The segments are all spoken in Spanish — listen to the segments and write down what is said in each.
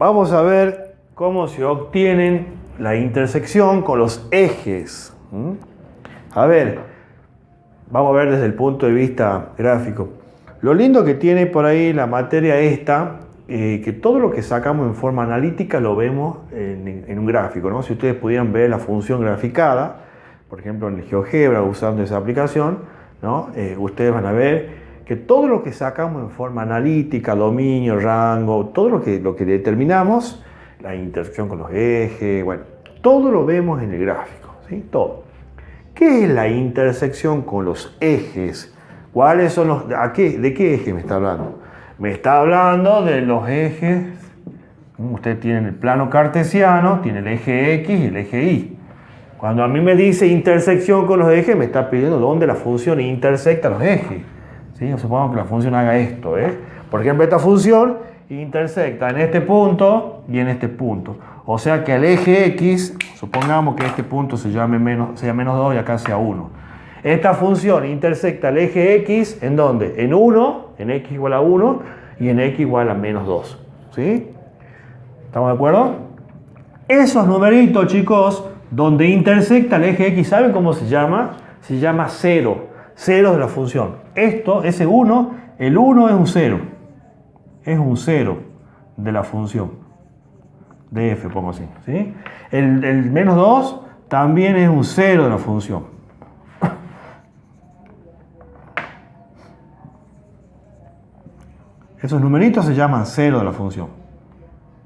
vamos a ver cómo se obtienen la intersección con los ejes. A ver, vamos a ver desde el punto de vista gráfico. Lo lindo que tiene por ahí la materia esta, que todo lo que sacamos en forma analítica lo vemos en un gráfico, ¿no? Si ustedes pudieran ver la función graficada, por ejemplo en el GeoGebra usando esa aplicación, ¿no? Ustedes van a ver que todo lo que sacamos en forma analítica, dominio, rango, todo lo que determinamos, la intersección con los ejes, bueno, todo lo vemos en el gráfico, ¿sí? Todo. ¿Qué es la intersección con los ejes? ¿Cuáles son los... ¿De qué eje me está hablando? Me está hablando de los ejes. Usted tiene el plano cartesiano, tiene el eje X y el eje Y. Cuando a mí me dice intersección con los ejes, me está pidiendo dónde la función intersecta los ejes. ¿Sí? Supongamos que la función haga esto. Por ejemplo, esta función intersecta en este punto y en este punto. O sea que el eje X, supongamos que este punto sea menos 2 y acá sea 1. Esta función intersecta el eje X, ¿en dónde? En 1, en X igual a 1 y en X igual a menos 2. ¿Sí? ¿Estamos de acuerdo? Esos numeritos, chicos, donde intersecta el eje X, ¿saben cómo se llama? Se llama 0. 0 de la función. Ese 1, el 1 es un 0. Es un 0 de la función. De f, pongo así. ¿Sí? El menos 2 también es un 0 de la función. Esos numeritos se llaman 0 de la función.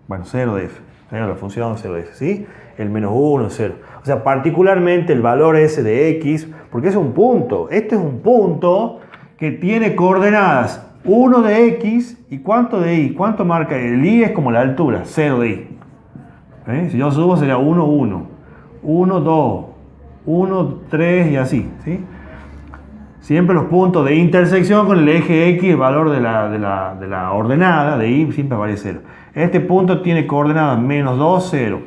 Bueno, 0 de f. 0 de la función, 0 de f. ¿Sí? El menos 1 es 0. O sea, particularmente el valor ese de x, porque es un punto. Este es un punto que tiene coordenadas 1 de x y ¿cuánto de y? ¿Cuánto marca? El y es como la altura, 0 de y. Si yo subo sería 1, 1. 1, 2. 1, 3 y así. ¿Sí? Siempre los puntos de intersección con el eje X, el valor de la ordenada de y siempre vale 0. Este punto tiene coordenadas menos 2, 0.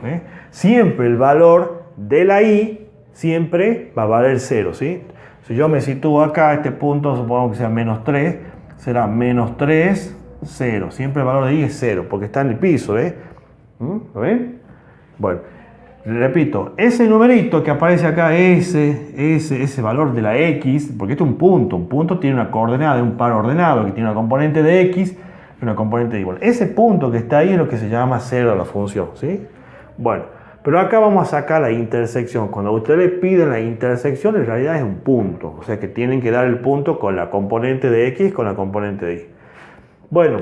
Siempre el valor de la y siempre va a valer 0. ¿Sí? Si yo me sitúo acá, este punto supongo que sea menos 3, será menos 3, 0. Siempre el valor de y es 0 porque está en el piso. ¿Lo ven? Bueno. Repito, ese numerito que aparece acá, ese valor de la x, porque esto es un punto tiene una coordenada de un par ordenado que tiene una componente de x y una componente de y. Bueno, ese punto que está ahí es lo que se llama 0 de la función, ¿sí? Bueno, pero acá vamos a sacar la intersección. Cuando ustedes le piden la intersección, en realidad es un punto, o sea que tienen que dar el punto con la componente de x con la componente de y. Bueno,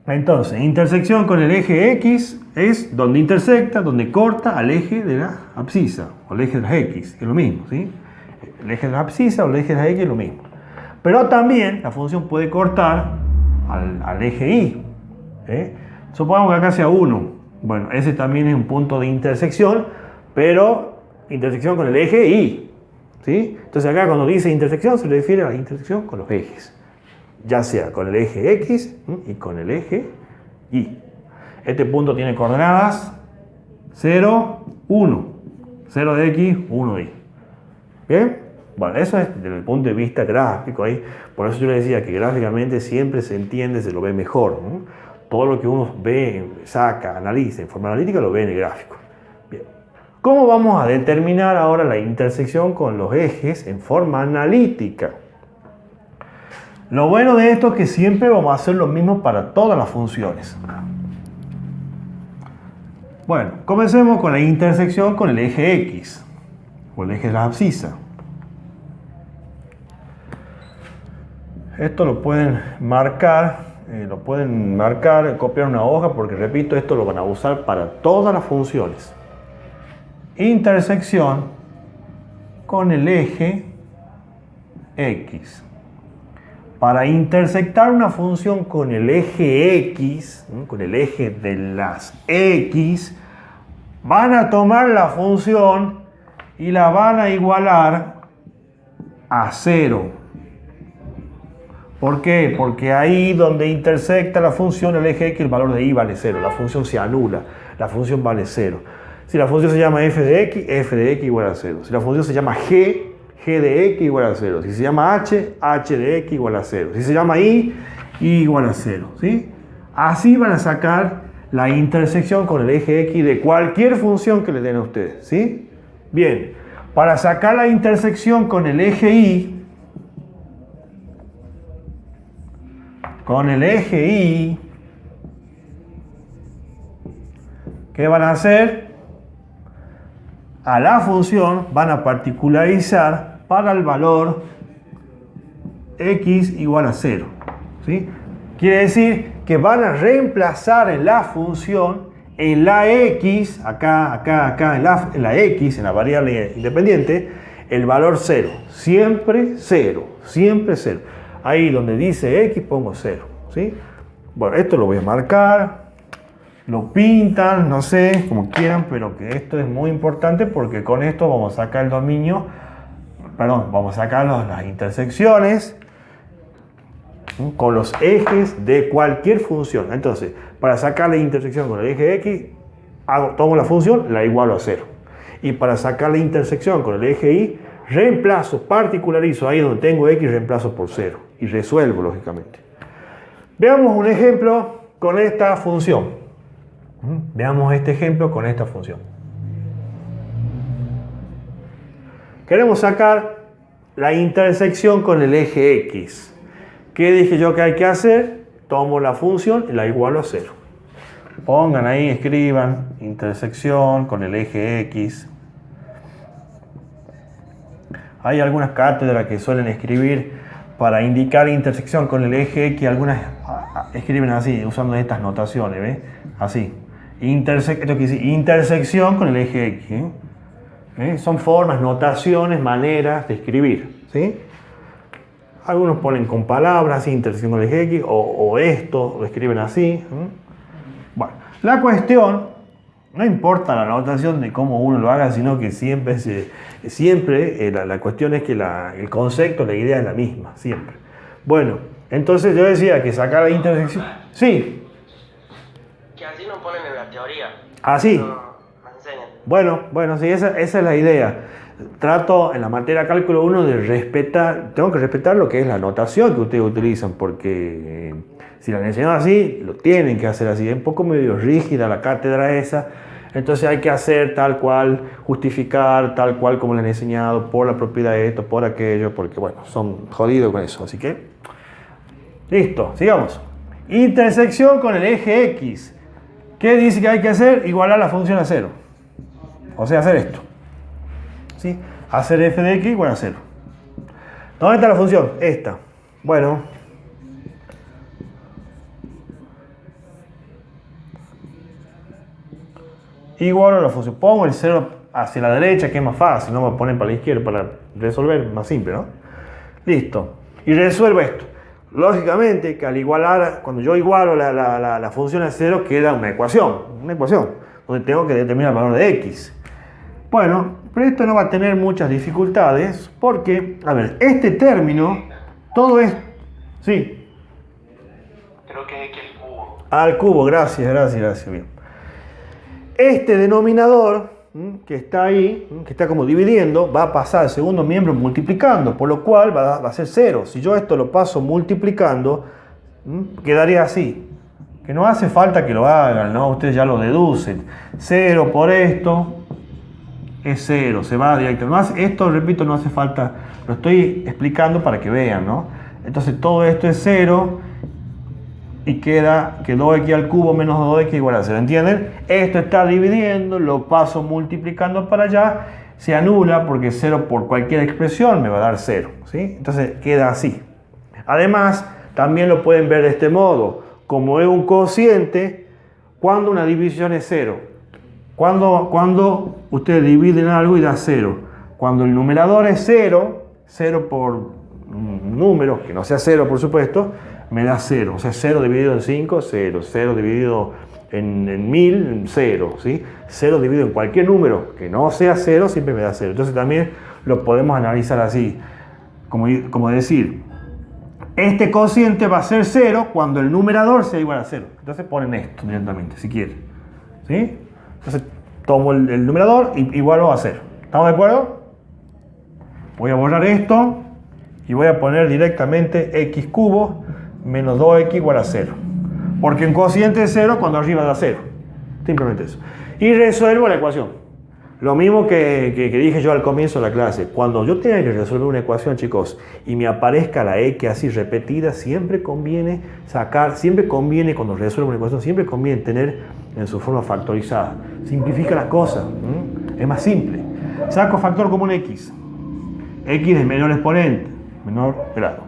entonces, intersección con el eje X es donde intersecta, donde corta al eje de la abscisa, o el eje de las X, que es lo mismo, ¿sí? El eje de la abscisa o el eje de las X es lo mismo. Pero también la función puede cortar al eje Y. Supongamos que acá sea 1. Bueno, ese también es un punto de intersección, pero intersección con el eje Y. ¿Sí? Entonces acá cuando dice intersección se refiere a la intersección con los ejes. Ya sea con el eje X y con el eje Y. Este punto tiene coordenadas 0, 1. 0 de X, 1 de Y. ¿Bien? Bueno, eso es desde el punto de vista gráfico ahí. Por eso yo le decía que gráficamente siempre se entiende, se lo ve mejor, ¿no? Todo lo que uno ve, saca, analiza en forma analítica lo ve en el gráfico. Bien. ¿Cómo vamos a determinar ahora la intersección con los ejes en forma analítica? Lo bueno de esto es que siempre vamos a hacer lo mismo para todas las funciones. Bueno, comencemos con la intersección con el eje X, o el eje de la abscisa. Esto lo pueden marcar, copiar una hoja, porque repito, esto lo van a usar para todas las funciones. Intersección con el eje X. Para intersectar una función con el eje X, con el eje de las X, van a tomar la función y la van a igualar a 0. ¿Por qué? Porque ahí donde intersecta la función, el eje X, el valor de y vale 0. La función se anula, la función vale 0. Si la función se llama f de x igual a 0. Si la función se llama g de x igual a 0. Si se llama h de x igual a 0. Si se llama y igual a 0. ¿Sí? Así van a sacar la intersección con el eje X de cualquier función que le den a ustedes, ¿sí? Bien, para sacar la intersección con el eje Y, ¿qué van a hacer? A la función van a particularizar para el valor X igual a 0, ¿sí? Quiere decir que van a reemplazar en la función, en la X, acá, en la X, en la variable independiente, el valor 0. Siempre 0, siempre 0. Ahí donde dice X pongo 0, ¿sí? Bueno, esto lo voy a marcar, lo pintan, no sé, como quieran, pero que esto es muy importante porque con esto vamos a sacar el dominio, vamos a sacar las intersecciones con los ejes de cualquier función. Entonces, para sacar la intersección con el eje X, tomo la función, la igualo a 0. Y para sacar la intersección con el eje Y, reemplazo, particularizo ahí donde tengo X, reemplazo por 0. Y resuelvo, lógicamente. Veamos un ejemplo con esta función. Veamos este ejemplo con esta función. Queremos sacar la intersección con el eje X. ¿Qué dije yo que hay que hacer? Tomo la función y la igualo a 0. Pongan ahí, escriban intersección con el eje X. Hay algunas cátedras que suelen escribir para indicar intersección con el eje X. Algunas escriben así, usando estas notaciones, ¿ves? Así. Esto quiere decir intersección con el eje X. Son formas, notaciones, maneras de escribir, ¿sí? Algunos ponen con palabras, así, intersección con el eje X, o esto, lo escriben así. Bueno, la cuestión, no importa la notación de cómo uno lo haga, sino que siempre la cuestión es que el concepto, la idea es la misma, siempre. Bueno, entonces yo decía que sacar la intersección... Sí. Que así nos ponen en la teoría. Así. No enseñan. Bueno, sí, esa es la idea. Trato en la materia cálculo 1 de respetar, tengo que respetar lo que es la notación que ustedes utilizan, porque si la han enseñado así, lo tienen que hacer así. Es un poco medio rígida la cátedra esa, entonces hay que hacer tal cual, justificar tal cual como le han enseñado, por la propiedad de esto, por aquello, porque bueno, son jodidos con eso, así que listo, sigamos. Intersección con el eje X. ¿Qué dice que hay que hacer? Igualar la función a 0. O sea, hacer esto. ¿Sí? Hacer f de x igual a 0. ¿Dónde está la función? Esta. Bueno. Igual a la función. Pongo el 0 hacia la derecha, que es más fácil. No me ponen para la izquierda para resolver, más simple, ¿no? Listo. Y resuelvo esto. Lógicamente que al igualar, cuando yo igualo la función a 0, queda una ecuación donde tengo que determinar el valor de x. Bueno, pero esto no va a tener muchas dificultades porque, a ver, este término, todo es... Sí. Creo que es x al cubo. Al cubo, gracias, bien. Este denominador que está ahí, que está como dividiendo, va a pasar al segundo miembro multiplicando, por lo cual va a ser 0. Si yo esto lo paso multiplicando, quedaría así. Que no hace falta que lo hagan, ¿no? Ustedes ya lo deducen. 0 por esto es 0, se va directo. No hace, esto, repito, no hace falta, lo estoy explicando para que vean, ¿no? Entonces todo esto es 0 y queda que 2x al cubo menos 2x igual a 0, ¿entienden? Esto está dividiendo, lo paso multiplicando para allá, se anula porque 0 por cualquier expresión me va a dar 0, ¿sí? Entonces queda así. Además, también lo pueden ver de este modo, como es un cociente, cuando una división es 0. Cuando ustedes dividen algo y da 0. Cuando el numerador es 0, 0 por un número, que no sea 0 por supuesto, me da 0. O sea, 0 dividido en 5, 0. 0 dividido en 1000, 0. ¿Sí? 0 dividido en cualquier número que no sea 0, siempre me da 0. Entonces también lo podemos analizar así. Como decir, este cociente va a ser 0 cuando el numerador sea igual a 0. Entonces ponen esto directamente, si quieren. ¿Sí? Entonces tomo el numerador y igualo a 0. ¿Estamos de acuerdo? Voy a borrar esto y voy a poner directamente x cubo menos 2x igual a 0. Porque en cociente es 0 cuando arriba da 0. Simplemente eso. Y resuelvo la ecuación. Lo mismo que dije yo al comienzo de la clase. Cuando yo tenga que resolver una ecuación, chicos, y me aparezca la X así repetida, siempre conviene cuando resuelvo una ecuación, siempre conviene tener en su forma factorizada. Simplifica las cosas. Es más simple. Saco factor común X. X de menor exponente, menor grado.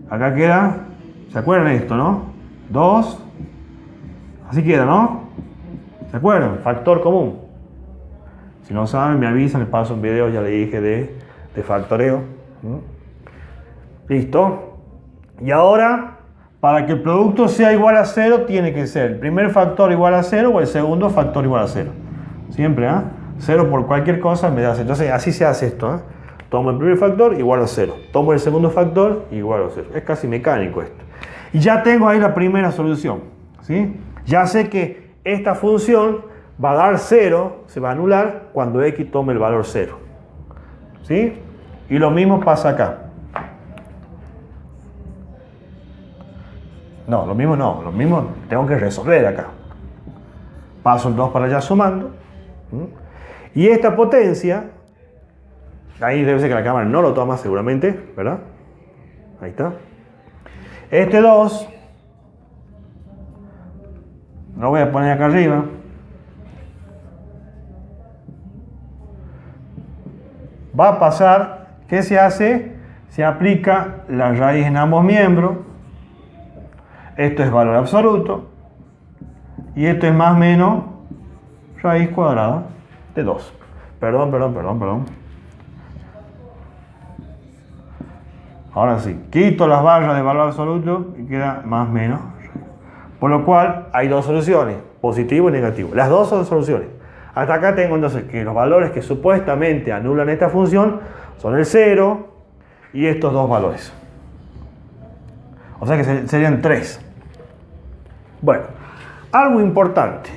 Acá queda, ¿se acuerdan de esto, no? 2. Así queda, ¿no? ¿Se acuerdan? Factor común. Si no saben, me avisan, les paso un video, ya le dije, de factoreo. ¿Listo? Y ahora, para que el producto sea igual a 0, tiene que ser el primer factor igual a 0 o el segundo factor igual a 0. Siempre, 0 por cualquier cosa me da 0. Entonces, así se hace esto, Tomo el primer factor igual a 0. Tomo el segundo factor igual a 0. Es casi mecánico esto. Y ya tengo ahí la primera solución, ¿sí? Ya sé que esta función va a dar 0, se va a anular cuando X tome el valor 0. ¿Sí? Y lo mismo pasa acá. No, lo mismo tengo que resolver acá. Paso el 2 para allá sumando. Y esta potencia, ahí debe ser que la cámara no lo toma seguramente, ¿verdad? Ahí está. Este 2, lo voy a poner acá arriba. Va a pasar, ¿qué se hace? Se aplica la raíz en ambos miembros. Esto es valor absoluto. Y esto es más o menos raíz cuadrada de 2. Perdón. Ahora sí, quito las barras de valor absoluto y queda más o menos. Por lo cual hay dos soluciones, positivo y negativo. Las dos son soluciones. Hasta acá tengo entonces que los valores que supuestamente anulan esta función son el 0 y estos dos valores. O sea que serían 3. Bueno, algo importante,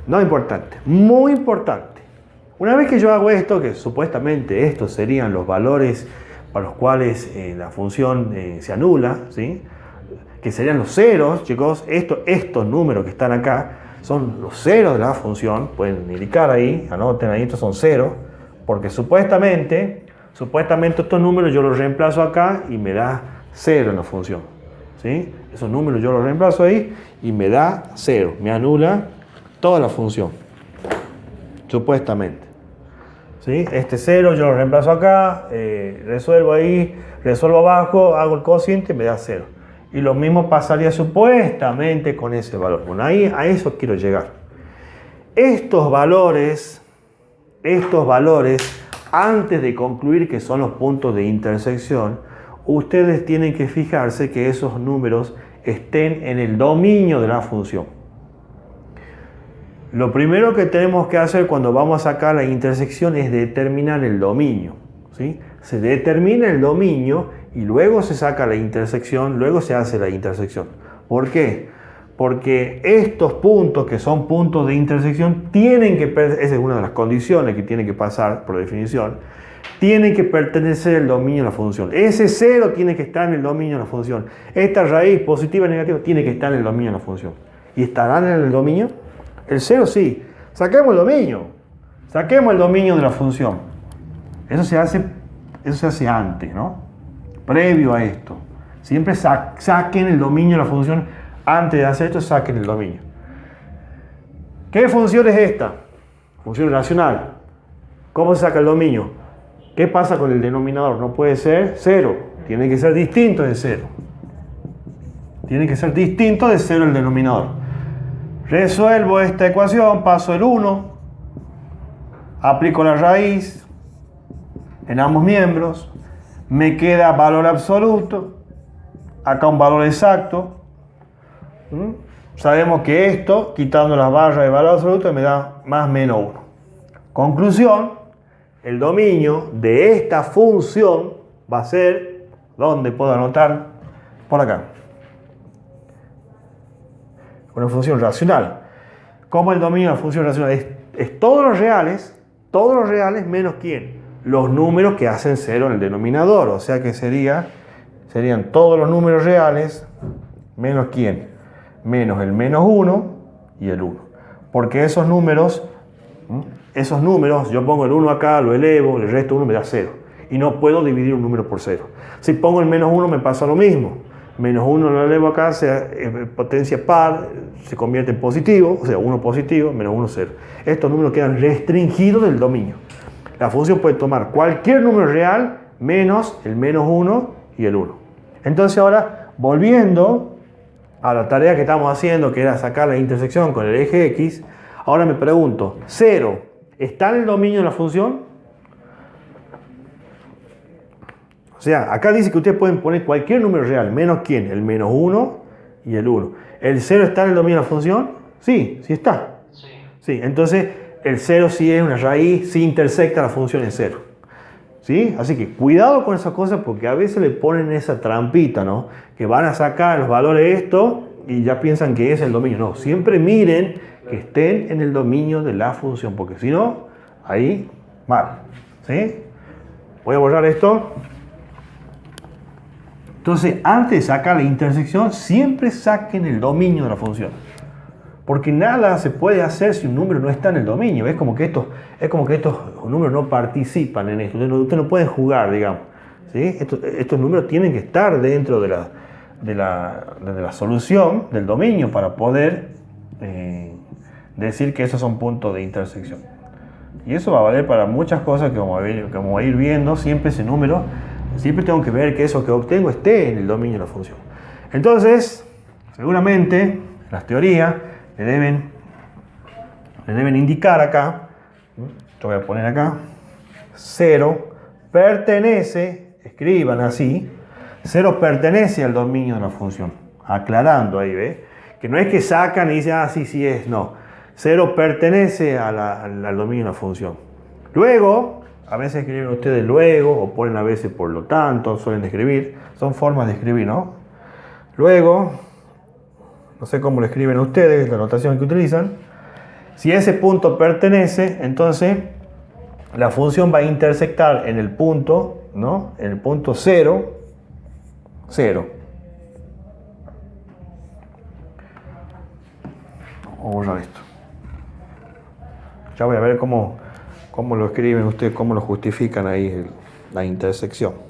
no importante, muy importante. Una vez que yo hago esto, que supuestamente estos serían los valores para los cuales la función se anula, ¿sí? Que serían los ceros, chicos, estos números que están acá, son los ceros de la función, pueden indicar ahí, anoten ahí, estos son ceros, porque supuestamente estos números yo los reemplazo acá y me da 0 en la función, ¿sí? Esos números yo los reemplazo ahí y me da 0, me anula toda la función, supuestamente, ¿sí? Este 0 yo lo reemplazo acá, resuelvo ahí, resuelvo abajo, hago el cociente y me da 0. Y lo mismo pasaría supuestamente con ese valor. Bueno, ahí a eso quiero llegar. Estos valores, antes de concluir que son los puntos de intersección, ustedes tienen que fijarse que esos números estén en el dominio de la función. Lo primero que tenemos que hacer cuando vamos a sacar la intersección es determinar el dominio, ¿sí? Se determina el dominio y luego se saca la intersección, luego se hace la intersección. ¿Por qué? Porque estos puntos que son puntos de intersección esa es una de las condiciones que tienen que pasar por definición, tienen que pertenecer al dominio de la función. Ese 0 tiene que estar en el dominio de la función. Esta raíz positiva y negativa tiene que estar en el dominio de la función. ¿Y estarán en el dominio? El 0 sí. Saquemos el dominio de la función. Eso se hace antes, ¿no? Previo a esto. Siempre saquen el dominio de la función. Antes de hacer esto, saquen el dominio. ¿Qué función es esta? Función racional. ¿Cómo se saca el dominio? ¿Qué pasa con el denominador? No puede ser 0. Tiene que ser distinto de 0. Tiene que ser distinto de 0 el denominador. Resuelvo esta ecuación, paso el 1. Aplico la raíz en ambos miembros. Me queda valor absoluto, acá un valor exacto. Sabemos que esto, quitando las barras de valor absoluto, me da más menos 1. Conclusión, el dominio de esta función va a ser, ¿dónde puedo anotar? Por acá. Una función racional. ¿Cómo el dominio de la función racional? Es todos los reales menos ¿quién? Los números que hacen 0 en el denominador, o sea que serían todos los números reales menos ¿quién? menos el menos 1 y el 1. Porque esos números, yo pongo el 1 acá, lo elevo, el resto 1 me da 0. Y no puedo dividir un número por 0. Si pongo el menos 1 me pasa lo mismo. Menos 1 lo elevo acá, potencia par, se convierte en positivo, o sea, 1 positivo, menos 1 0. Estos números quedan restringidos del dominio. La función puede tomar cualquier número real menos el menos 1 y el 1. Entonces ahora, volviendo a la tarea que estamos haciendo, que era sacar la intersección con el eje X, ahora me pregunto, 0, ¿está en el dominio de la función? O sea, acá dice que ustedes pueden poner cualquier número real, menos ¿quién? El menos 1 y el 1. ¿El 0 está en el dominio de la función? Sí, sí está. Sí, entonces el 0 sí es una raíz, sí intersecta la función en 0. ¿Sí? Así que cuidado con esas cosas porque a veces le ponen esa trampita, ¿no? Que van a sacar los valores de esto y ya piensan que es el dominio. No, siempre miren que estén en el dominio de la función, porque si no, ahí mal. ¿Sí? Voy a borrar esto. Entonces, antes de sacar la intersección, siempre saquen el dominio de la función. Porque nada se puede hacer si un número no está en el dominio. Es como que estos números no participan en esto. Ustedes no pueden jugar, digamos. ¿Sí? Estos números tienen que estar dentro de la solución del dominio para poder decir que esos son puntos de intersección. Y eso va a valer para muchas cosas que vamos a ir viendo. Siempre ese número, siempre tengo que ver que eso que obtengo esté en el dominio de la función. Entonces, seguramente, las teorías le deben indicar acá, yo voy a poner acá, 0 pertenece, escriban así, 0 pertenece al dominio de la función. Aclarando ahí, ¿ve? Que no es que sacan y dicen, sí es, no. 0 pertenece al dominio de la función. Luego, a veces escriben ustedes luego, o ponen a veces por lo tanto, suelen escribir, son formas de escribir, ¿no? Luego, no sé cómo lo escriben ustedes, la notación que utilizan. Si ese punto pertenece, entonces la función va a intersectar en el punto, ¿no? En el punto 0, 0. Vamos a borrar esto. Ya voy a ver cómo lo escriben ustedes, cómo lo justifican ahí la intersección.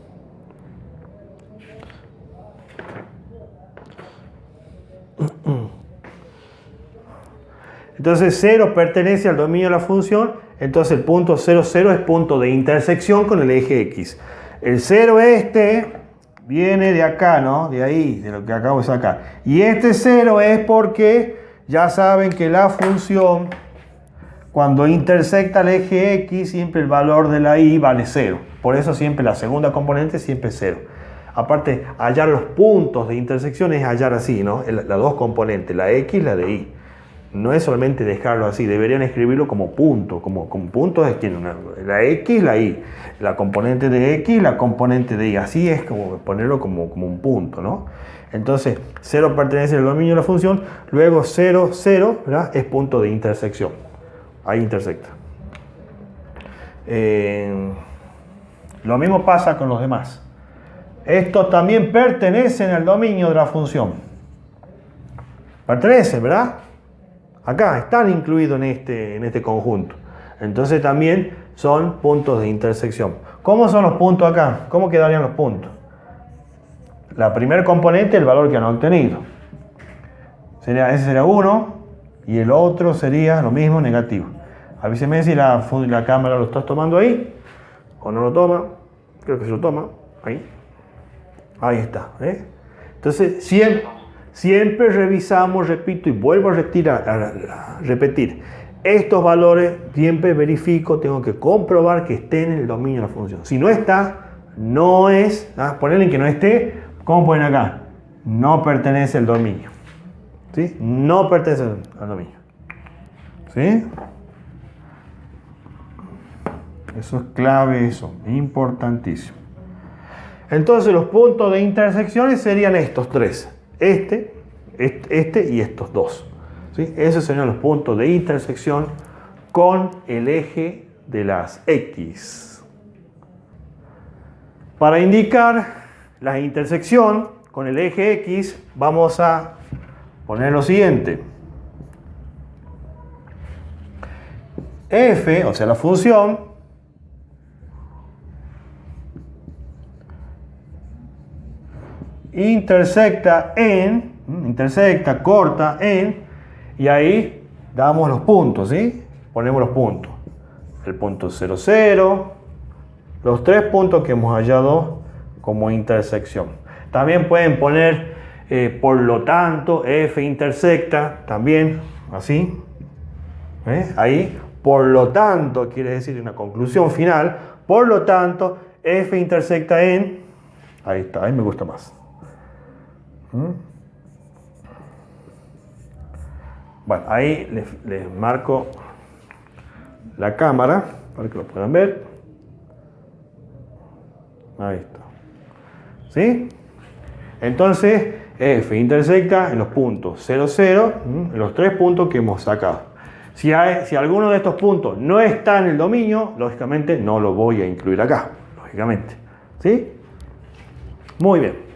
Entonces 0 pertenece al dominio de la función, entonces el punto 0, 0 es punto de intersección con el eje X. El 0 viene de acá, ¿no? De ahí, de lo que acabo de sacar. Y este 0 es porque ya saben que la función, cuando intersecta el eje X, siempre el valor de la y vale 0. Por eso siempre la segunda componente siempre es 0. Aparte, hallar los puntos de intersección es hallar así, ¿no? Las dos componentes, la X y la de Y. No es solamente dejarlo así, deberían escribirlo como punto. Como punto es la X, la Y. La componente de X, la componente de Y. Así es como ponerlo como un punto, ¿no? Entonces, 0 pertenece al dominio de la función. Luego 0, 0, ¿verdad? Es punto de intersección. Ahí intersecta. Lo mismo pasa con los demás. Estos también pertenecen al dominio de la función. Pertenecen, ¿verdad? Acá están incluidos en este conjunto. Entonces también son puntos de intersección. ¿Cómo son los puntos acá? ¿Cómo quedarían los puntos? La primera componente, el valor que han obtenido. Ese sería 1 y el otro sería lo mismo, negativo. Avíseme si la cámara lo está tomando ahí o no lo toma. Creo que se lo toma. Ahí está. Entonces siempre revisamos, repito, y vuelvo a repetir. Estos valores siempre verifico, tengo que comprobar que estén en el dominio de la función. Si no está, no es. Ponerle en que no esté, ¿cómo ponen acá? No pertenece al dominio. ¿Sí? No pertenece al dominio. ¿Sí? Eso es clave, eso. Importantísimo. Entonces los puntos de intersecciones serían estos tres. Este y estos dos. ¿Sí? Esos serían los puntos de intersección con el eje de las X. Para indicar la intersección con el eje X, vamos a poner lo siguiente. F, o sea, la función, intersecta, corta en, y ahí damos los puntos, ¿sí? Ponemos los puntos. El punto 0, 0, los 3 puntos que hemos hallado como intersección. También pueden poner, por lo tanto, F intersecta, también, así. Ahí, por lo tanto, quiere decir una conclusión final. Por lo tanto, F intersecta en, ahí está, ahí me gusta más. Bueno, ahí les marco la cámara para que lo puedan ver. Ahí está. ¿Sí? Entonces, F intersecta en los puntos 0, 0, en los 3 puntos que hemos sacado. Si alguno de estos puntos no está en el dominio, lógicamente no lo voy a incluir acá. Lógicamente. ¿Sí? Muy bien.